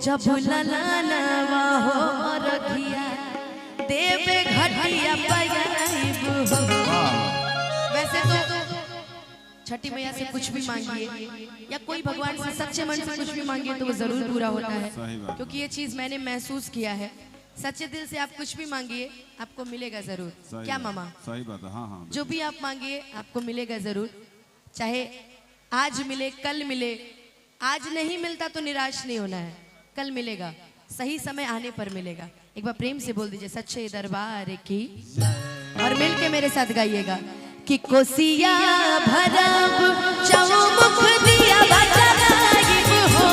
जब ललनवा हो रखिया देवे घटिया पयाइब हो। वैसे तो छठी मैया से कुछ भी मांगिए या कोई भगवान से सच्चे मन से कुछ भी मांगिए तो वो जरूर पूरा होता है, क्योंकि ये चीज मैंने महसूस किया है। सच्चे दिल से आप कुछ भी मांगिए आपको मिलेगा जरूर। क्या मामा? सही बात है। हाँ हाँ, जो भी आप मांगिए आपको मिलेगा जरूर, चाहे आज मिले कल मिले। आज नहीं मिलता तो निराश नहीं होना है, कल मिलेगा, सही समय आने पर मिलेगा। एक बार प्रेम से बोल दीजिए सच्चे दरबार की, और मिलके मेरे साथ गाइएगा कि कोसिया भरब चौमुख दिया बजाइब हो,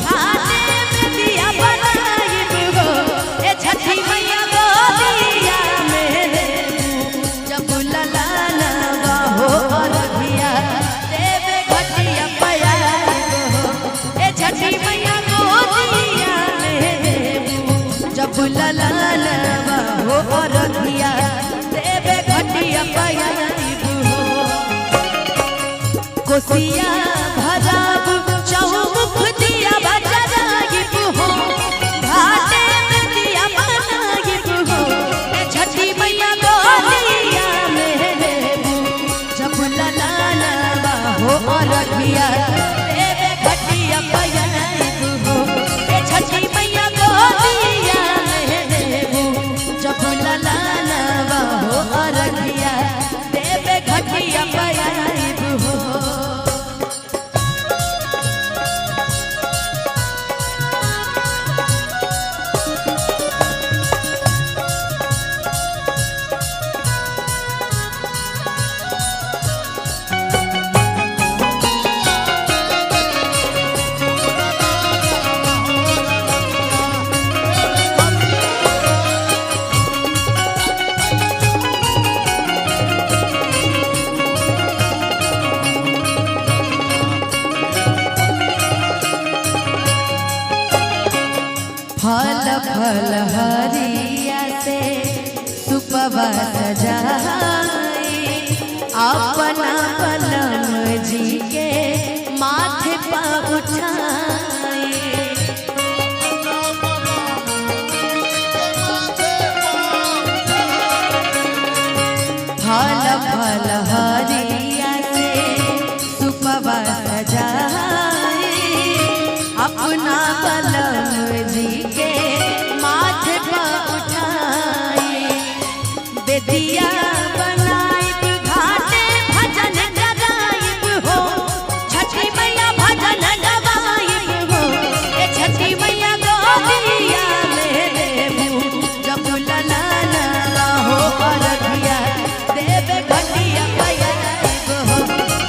खाने में दिया बनाइब हो। ए छठी मैया गोदिया में जब ललनवा हो रखिया देवे घटिया पयाइब हो। ए छठी मैया गोदिया में जब ललनवा हो रखिया देवे घटिया पयाइब। कोसिया भरब चौमुख दिया बजाइब हो, घाटे में दिया बनाइब हो। ए छठी मैया गोदिया में जब ललनवा हो रखिया देवे घटिया पयाइब हो। ए छठी मैया गोदिया में जब ललनवा हो रखिया देवे घटिया पयाइब हो। फल फल हरिया से सुपवा सजाई, अपना पलम जी के माथे पर उठाई। फल फल हरिया से सुपवा सजाई, अपना पलम जी के माथे पर उठाई। बेदिया बनाइब घाटे भजन गवाइब हो, छठी मैया भजन गवाइब हो। ए छठी मैया गोदिया में जब ललनवा हो रखिया देवे घटिया पयाइब हो।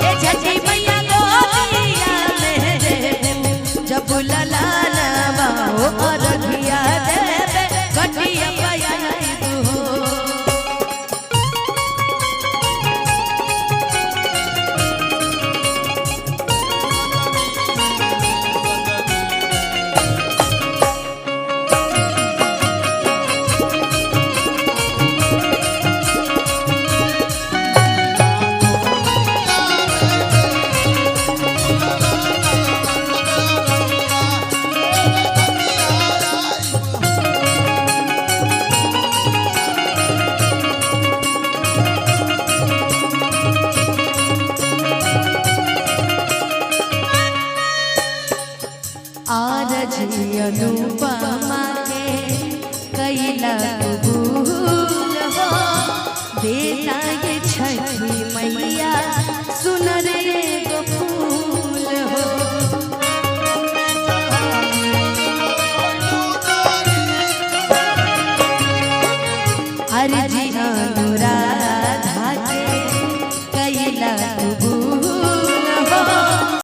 ए छठी मैया गोदिया में जब ललनवा हो रखिया देवे घटिया पयाइब हो। आरजी अनुपमा के कैला कबूल हो, देना ये छठी मैया सुन रे गो फूल हो। अर्जी अनुराग